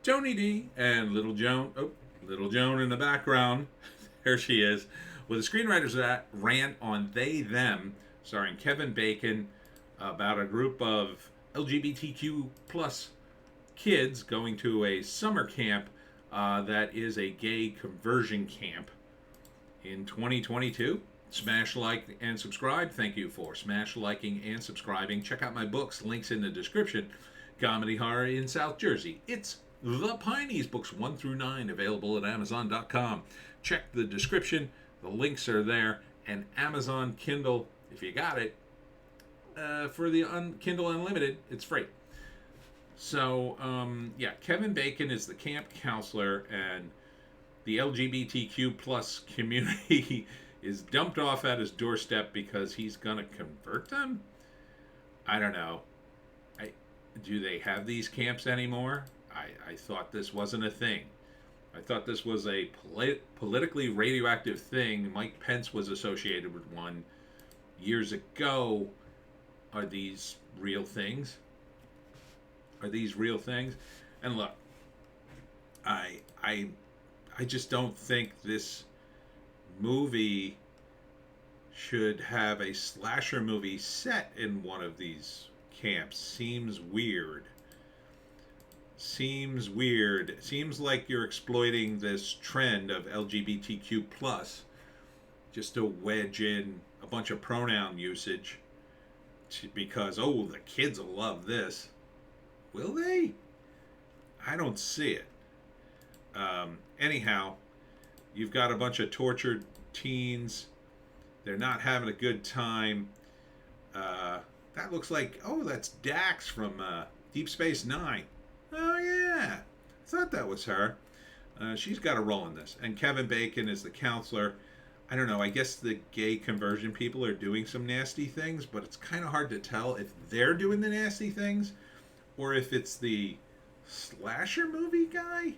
Tony D and Little Joan. Oh, Little Joan in the background. There she is. With a screenwriter's rant on They Them, starring Kevin Bacon, about a group of LGBTQ plus kids going to a summer camp that is a gay conversion camp in 2022. Smash like and subscribe. Thank you for smash liking and subscribing. Check out my books, links in the description. Comedy Horror in South Jersey. It's The Pineys, books 1 through 9, available at Amazon.com. Check the description. The links are there. And Amazon Kindle, if you got it, for the Kindle Unlimited, it's free. So, yeah, Kevin Bacon is the camp counselor, and the LGBTQ plus community is dumped off at his doorstep because he's going to convert them? I don't know. Do they have these camps anymore? I thought this wasn't a thing. I thought this was a politically radioactive thing. Mike Pence was associated with one years ago. Are these real things? Are these real things? And look, I just don't think this movie should have a slasher movie set in one of these camps. Seems weird. Seems like you're exploiting this trend of LGBTQ plus just to wedge in a bunch of pronoun usage because, oh, the kids will love this. Will they? I don't see it. Anyhow, you've got a bunch of tortured teens. They're not having a good time. That looks like, oh, that's Dax from Deep Space Nine. Oh, yeah. I thought that was her. She's got a role in this. And Kevin Bacon is the counselor. I don't know. I guess the gay conversion people are doing some nasty things, but it's kind of hard to tell if they're doing the nasty things or if it's the slasher movie guy.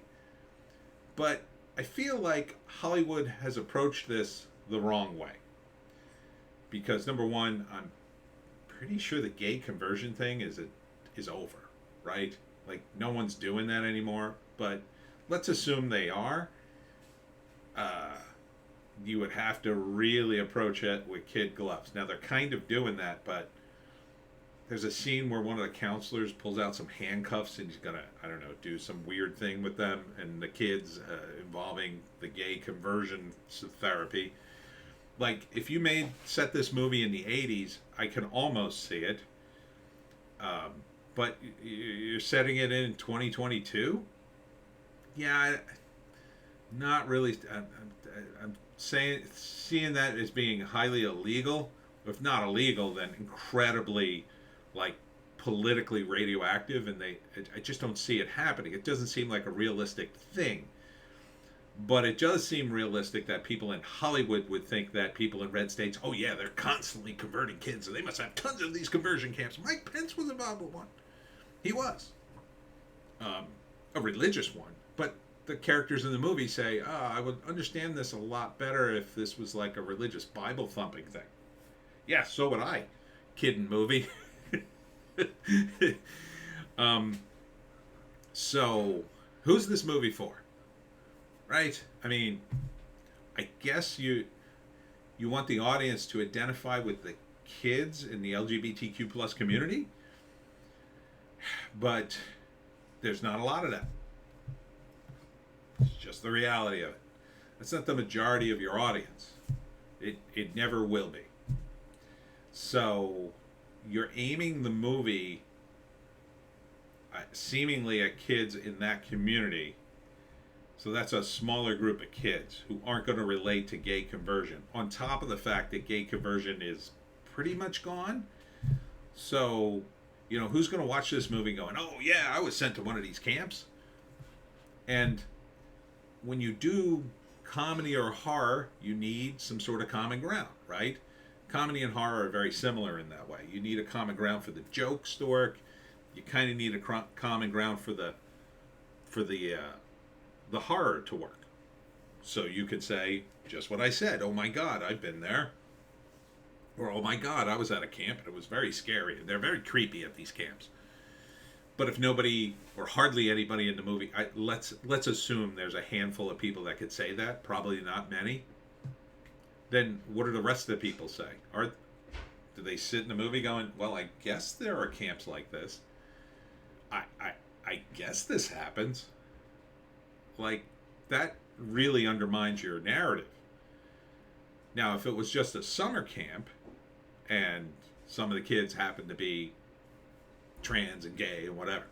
But I feel like Hollywood has approached this the wrong way. Because, number one, I'm pretty sure the gay conversion thing is over, right? Like, no one's doing that anymore. But let's assume they are. You would have to really approach it with kid gloves. Now, they're kind of doing that, but there's a scene where one of the counselors pulls out some handcuffs and he's going to, I don't know, do some weird thing with them. And the kids involving the gay conversion therapy. Like, if you set this movie in the 80s, I can almost see it. But you're setting it in 2022? Yeah, not really. I'm seeing that as being highly illegal. If not illegal, then incredibly, like, politically radioactive. And I just don't see it happening. It doesn't seem like a realistic thing. But it does seem realistic that people in Hollywood would think that people in red states, oh yeah, they're constantly converting kids, and they must have tons of these conversion camps. Mike Pence was involved with one. He was. A religious one. But the characters in the movie say, I would understand this a lot better if this was like a religious Bible thumping thing. Yeah, so would I. Kid in movie. So, who's this movie for? Right? I mean, I guess you want the audience to identify with the kids in the LGBTQ plus community, but there's not a lot of that. It's just the reality of it. That's not the majority of your audience. It never will be. So you're aiming the movie seemingly at kids in that community. So that's a smaller group of kids who aren't going to relate to gay conversion. On top of the fact that gay conversion is pretty much gone. So, who's going to watch this movie going, oh yeah, I was sent to one of these camps? And when you do comedy or horror, you need some sort of common ground, right? Comedy and horror are very similar in that way. You need a common ground for the jokes to work. You kind of need a common ground for the horror to work. So you could say just what I said. Oh my God, I've been there. Or, oh my God, I was at a camp and it was very scary. They're very creepy at these camps. But if nobody or hardly anybody in the movie, let's assume there's a handful of people that could say that, probably not many. Then what do the rest of the people say? Do they sit in the movie going, "Well, I guess there are camps like this. I I, I guess this happens." Like, that really undermines your narrative. Now, if it was just a summer camp and some of the kids happened to be trans and gay and whatever,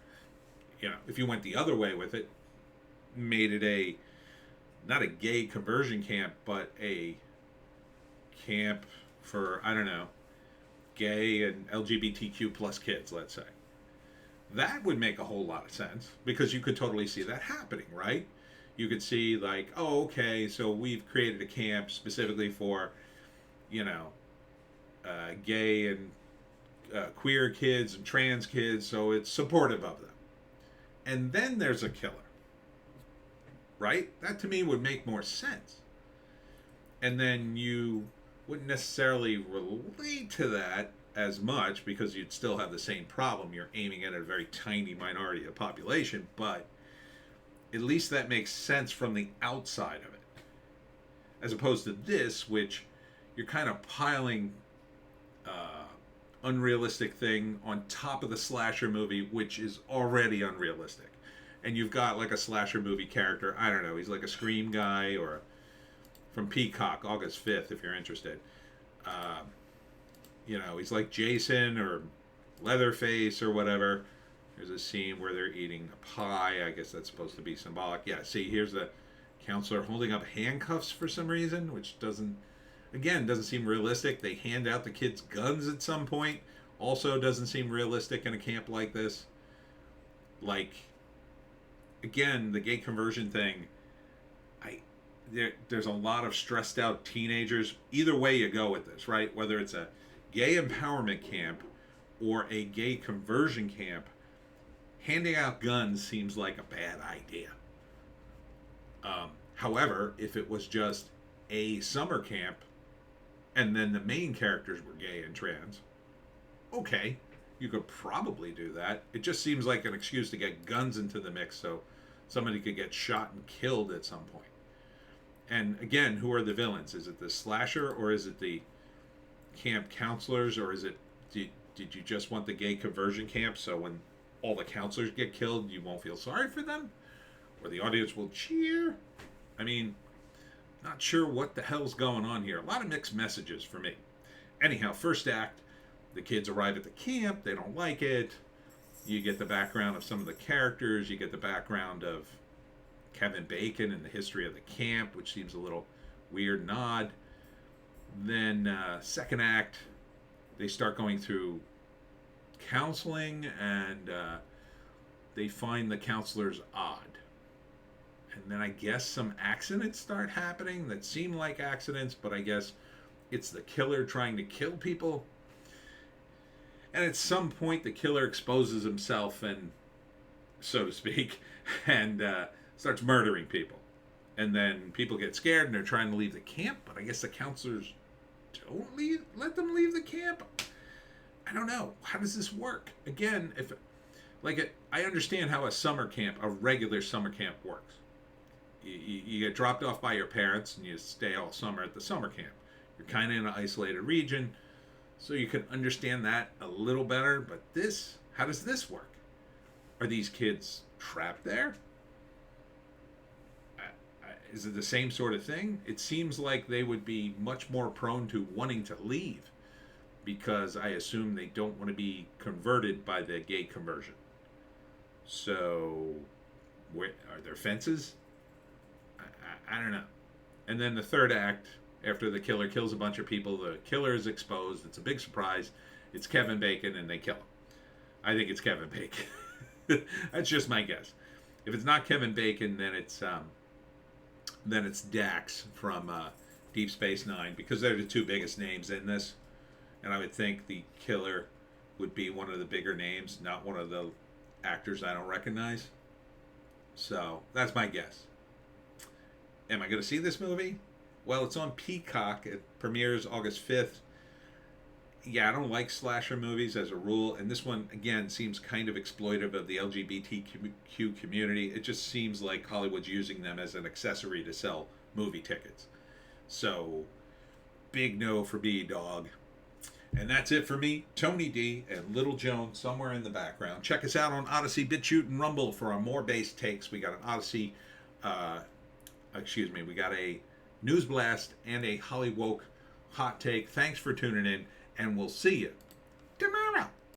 if you went the other way with it, made it not a gay conversion camp, but a camp for, I don't know, gay and LGBTQ plus kids, let's say. That would make a whole lot of sense, because you could totally see that happening, right? You could see, like, oh, okay, so we've created a camp specifically for, gay and queer kids and trans kids, so it's supportive of them. And then there's a killer, right? That to me would make more sense. And then you wouldn't necessarily relate to that as much, because you'd still have the same problem. You're aiming at a very tiny minority of the population, but at least that makes sense from the outside of it. As opposed to this, which you're kind of piling unrealistic thing on top of the slasher movie, which is already unrealistic. And you've got like a slasher movie character, I don't know, he's like a Scream guy, or from Peacock, August 5th, if you're interested. He's like Jason or Leatherface or whatever. There's a scene where they're eating a pie. I guess that's supposed to be symbolic. Yeah, see, here's the counselor holding up handcuffs for some reason, which doesn't seem realistic. They hand out the kids guns at some point. Also doesn't seem realistic in a camp like this. Like, again, the gay conversion thing, there's a lot of stressed out teenagers. Either way you go with this, right? Whether it's a gay empowerment camp or a gay conversion camp, handing out guns seems like a bad idea. However, if it was just a summer camp and then the main characters were gay and trans, okay, you could probably do that. It just seems like an excuse to get guns into the mix so somebody could get shot and killed at some point. And again, who are the villains? Is it the slasher, or is it the camp counselors, or is it, did you just want the gay conversion camp so when all the counselors get killed you won't feel sorry for them, or the audience will cheer? I mean, not sure what the hell's going on here. A lot of mixed messages for me. Anyhow, first act, the kids arrive at the camp, they don't like it. You get the background of some of the characters, you get the background of Kevin Bacon and the history of the camp, which seems a little weird and odd. Then second act, they start going through counseling, and they find the counselors odd. And then I guess some accidents start happening that seem like accidents, but I guess it's the killer trying to kill people. And at some point the killer exposes himself, and so to speak, and starts murdering people. And then people get scared and they're trying to leave the camp, but I guess the counselors don't let them leave the camp. I don't know. How does this work? Again, I understand how a regular summer camp works. You get dropped off by your parents and you stay all summer at the summer camp. You're kind of in an isolated region, so you can understand that a little better. But how does this work? Are these kids trapped there? Is it the same sort of thing? It seems like they would be much more prone to wanting to leave, because I assume they don't want to be converted by the gay conversion. So, where are there fences? I don't know. And then the third act, after the killer kills a bunch of people, the killer is exposed. It's a big surprise. It's Kevin Bacon, and they kill him. I think it's Kevin Bacon. That's just my guess. If it's not Kevin Bacon, then it's Dax from Deep Space Nine, because they're the two biggest names in this. And I would think the killer would be one of the bigger names, not one of the actors I don't recognize. So that's my guess. Am I going to see this movie? Well, it's on Peacock. It premieres August 5th. yeah, I don't like slasher movies as a rule, and this one again seems kind of exploitive of the LGBTQ community. It just seems like Hollywood's using them as an accessory to sell movie tickets. So, big no for me, dog. And that's it for me, Tony D, and Little Joan somewhere in the background. Check us out on Odysee, Bitchute, and Rumble for our more base takes. We got an Odysee, we got a News Blast and a Hollywoke hot take. Thanks for tuning in, and we'll see you